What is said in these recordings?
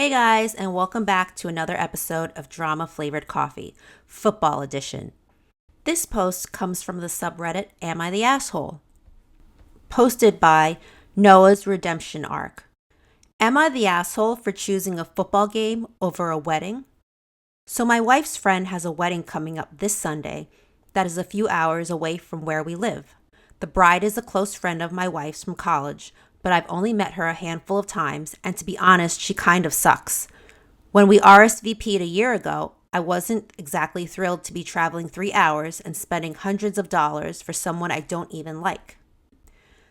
Hey guys, and welcome back to another episode of Drama Flavored Coffee, Football Edition. This post comes from the subreddit Am I the Asshole? Posted by Noah's Redemption Arc. Am I the asshole for choosing a football game over a wedding? So, my wife's friend has a wedding coming up this Sunday that is a few hours away from where we live. The bride is a close friend of my wife's from college, but I've only met her a handful of times, and to be honest, she kind of sucks. When we RSVP'd a year ago, I wasn't exactly thrilled to be traveling 3 hours and spending hundreds of dollars for someone I don't even like.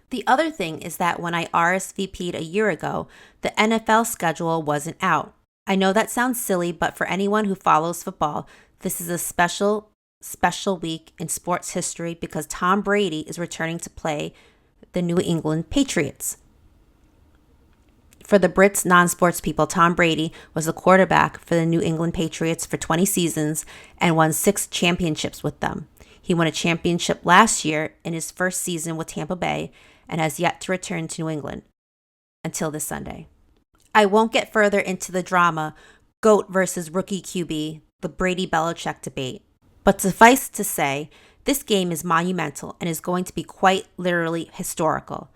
The other thing is that when I RSVP'd a year ago, the NFL schedule wasn't out. I know that sounds silly, but for anyone who follows football, this is a special week in sports history because Tom Brady is returning to play the New England Patriots. For the Brits non-sports people, Tom Brady was the quarterback for the New England Patriots for 20 seasons and won 6 championships with them. He won a championship last year in his first season with Tampa Bay and has yet to return to New England until this Sunday. I won't get further into the drama, GOAT versus rookie QB, the Brady-Belichick debate, but suffice to say, this game is monumental and is going to be quite literally historical.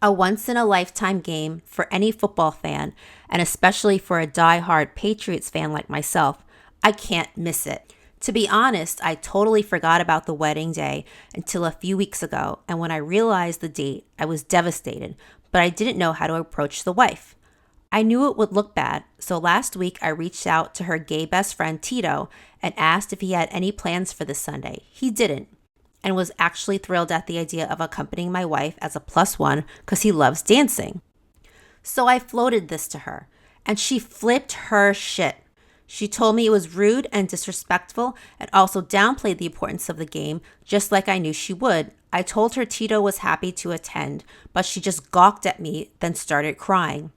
A once-in-a-lifetime game for any football fan, and especially for a die-hard Patriots fan like myself. I can't miss it. To be honest, I totally forgot about the wedding day until a few weeks ago, and when I realized the date, I was devastated, but I didn't know how to approach the wife. I knew it would look bad, so last week I reached out to her gay best friend Tito and asked if he had any plans for this Sunday. He didn't, and was actually thrilled at the idea of accompanying my wife as a +1 because he loves dancing. So I floated this to her, and she flipped her shit. She told me it was rude and disrespectful and also downplayed the importance of the game, just like I knew she would. I told her Tito was happy to attend, but she just gawked at me, then started crying.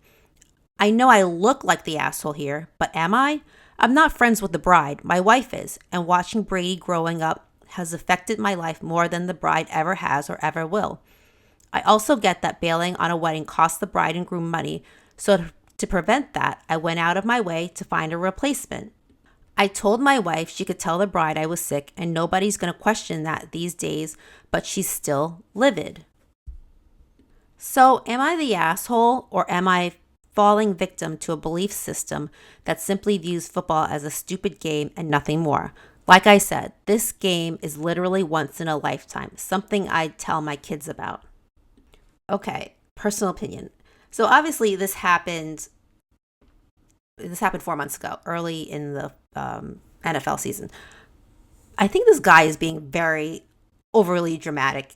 I know I look like the asshole here, but am I? I'm not friends with the bride. My wife is, and watching Brady growing up has affected my life more than the bride ever has or ever will. I also get that bailing on a wedding costs the bride and groom money, so to prevent that, I went out of my way to find a replacement. I told my wife she could tell the bride I was sick and nobody's going to question that these days, but she's still livid. So am I the asshole, or am I falling victim to a belief system that simply views football as a stupid game and nothing more? Like I said, this game is literally once in a lifetime, something I'd tell my kids about. Okay, personal opinion. So obviously this happened 4 months ago, early in the NFL season. I think this guy is being very overly dramatic.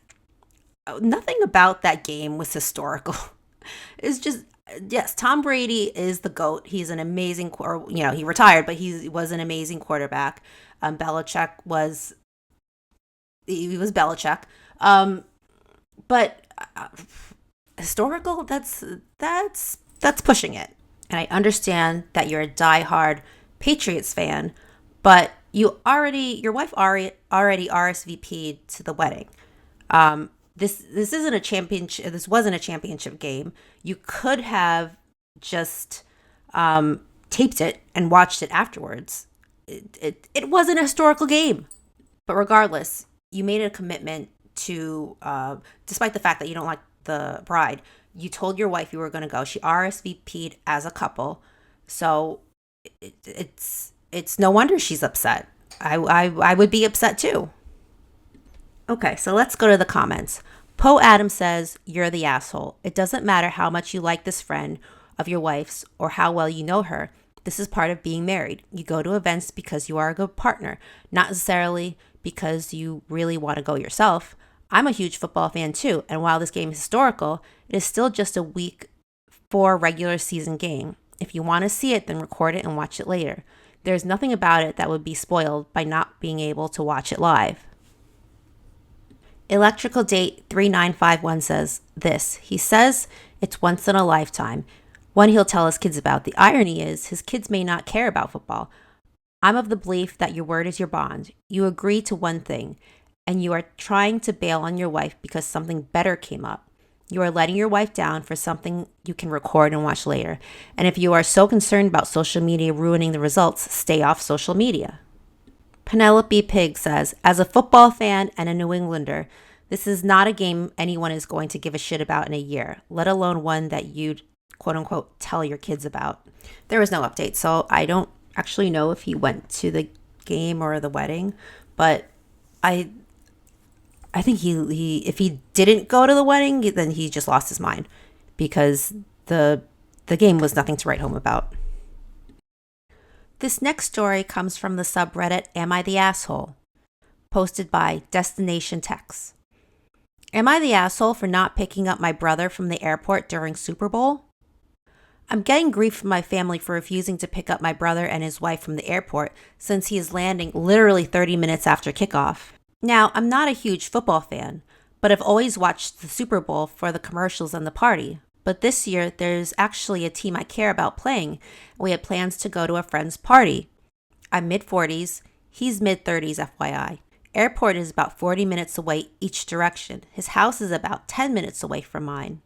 Nothing about that game was historical. It's just, yes, Tom Brady is the GOAT. He's an amazing, he retired, but he was an amazing quarterback. Belichick was Belichick. But historical, that's pushing it. And I understand that you're a diehard Patriots fan, but your wife already RSVP'd to the wedding. This isn't a championship. This wasn't a championship game. You could have just taped it and watched it afterwards. It wasn't a historical game. But regardless, you made a commitment to, despite the fact that you don't like the bride, you told your wife you were going to go. She RSVP'd as a couple. So it's no wonder she's upset. I would be upset too. Okay, so let's go to the comments. Poe Adams says, "You're the asshole. It doesn't matter how much you like this friend of your wife's or how well you know her. This is part of being married. You go to events because you are a good partner, not necessarily because you really want to go yourself. I'm a huge football fan too, and while this game is historical, it is still just a week 4 regular season game. If you want to see it, then record it and watch it later. There's nothing about it that would be spoiled by not being able to watch it live." Electrical Date 3951 says this. He says it's once in a lifetime. One he'll tell his kids about. The irony is his kids may not care about football. I'm of the belief that your word is your bond. You agree to one thing, and you are trying to bail on your wife because something better came up. You are letting your wife down for something you can record and watch later. And if you are so concerned about social media ruining the results, stay off social media. Penelope Pig says, as a football fan and a New Englander, this is not a game anyone is going to give a shit about in a year, let alone one that you'd quote unquote tell your kids about. There was no update, so I don't actually know if he went to the game or the wedding, but I think he if he didn't go to the wedding, then he just lost his mind because the game was nothing to write home about. This next story comes from the subreddit Am I the Asshole? Posted by Destination Tex. Am I the asshole for not picking up my brother from the airport during Super Bowl? I'm getting grief from my family for refusing to pick up my brother and his wife from the airport since he is landing literally 30 minutes after kickoff. Now, I'm not a huge football fan, but I've always watched the Super Bowl for the commercials and the party. But this year, there's actually a team I care about playing, and we had plans to go to a friend's party. I'm mid-40s, he's mid-30s, FYI. Airport is about 40 minutes away each direction. His house is about 10 minutes away from mine.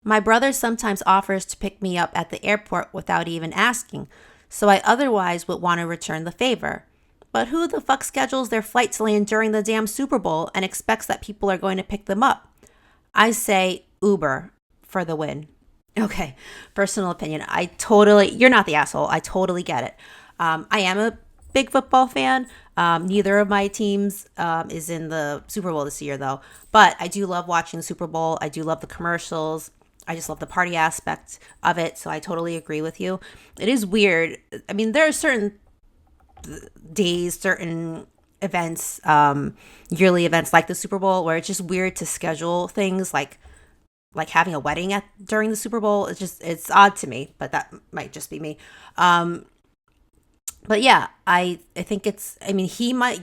My brother sometimes offers to pick me up at the airport without even asking, so I otherwise would want to return the favor. But who the fuck schedules their flight to land during the damn Super Bowl and expects that people are going to pick them up? I say Uber for the win. Okay, personal opinion. You're not the asshole. I totally get it. I am a big football fan. Neither of my teams is in the Super Bowl this year, though. But I do love watching the Super Bowl. I do love the commercials. I just love the party aspect of it. So I totally agree with you. It is weird. I mean, there are certain days, certain events, yearly events like the Super Bowl where it's just weird to schedule things like having a wedding during the Super Bowl. It's odd to me, but that might just be me. But yeah, I think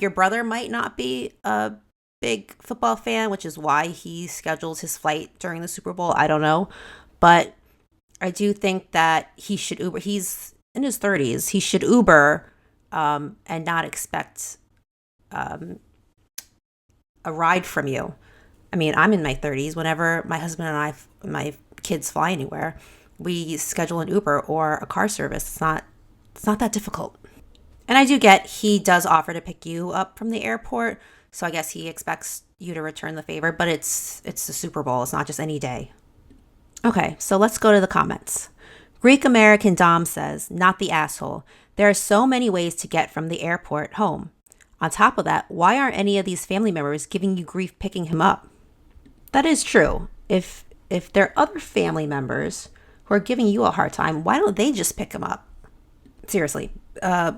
your brother might not be a big football fan, which is why he schedules his flight during the Super Bowl. I don't know. But I do think that he should Uber. He's in his 30s. He should Uber and not expect a ride from you. I mean, I'm in my 30s. Whenever my husband and my kids fly anywhere, we schedule an Uber or a car service. It's not that difficult. And I do get he does offer to pick you up from the airport, so I guess he expects you to return the favor, but it's the Super Bowl. It's not just any day. Okay, so let's go to the comments. Greek American Dom says, not the asshole. There are so many ways to get from the airport home. On top of that, why aren't any of these family members giving you grief picking him up? That is true. If there are other family members who are giving you a hard time, why don't they just pick him up? Seriously,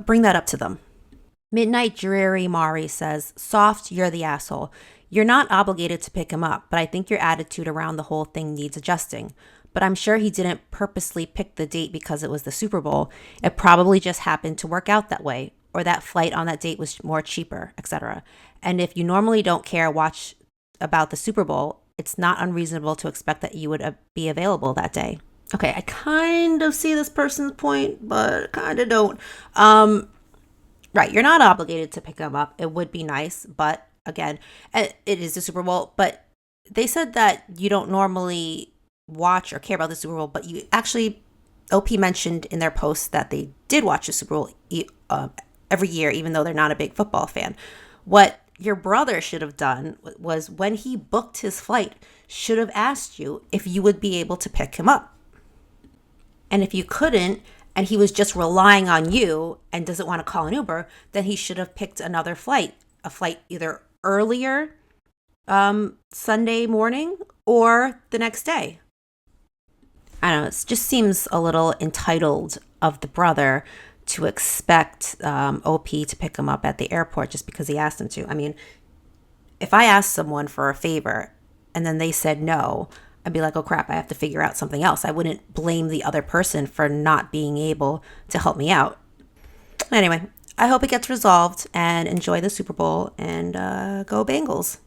bring that up to them. Midnight Dreary Mari says, soft, you're the asshole. You're not obligated to pick him up, but I think your attitude around the whole thing needs adjusting. But I'm sure he didn't purposely pick the date because it was the Super Bowl. It probably just happened to work out that way, or that flight on that date was more cheaper, etc. And if you normally don't care watch about the Super Bowl, it's not unreasonable to expect that you would be available that day. Okay, I kind of see this person's point, but kind of don't. Right, you're not obligated to pick them up. It would be nice, but again, it is the Super Bowl. But they said that you don't normally watch or care about the Super Bowl, but you actually, OP mentioned in their post that they did watch the Super Bowl every year, even though they're not a big football fan. What your brother should have done was when he booked his flight, should have asked you if you would be able to pick him up. And if you couldn't, and he was just relying on you and doesn't want to call an Uber, then he should have picked another flight, a flight either earlier Sunday morning or the next day. I don't know, it just seems a little entitled of the brother to expect OP to pick him up at the airport just because he asked him to. I mean, if I asked someone for a favor and then they said no, I'd be like, oh crap, I have to figure out something else. I wouldn't blame the other person for not being able to help me out. Anyway, I hope it gets resolved and enjoy the Super Bowl and go Bengals.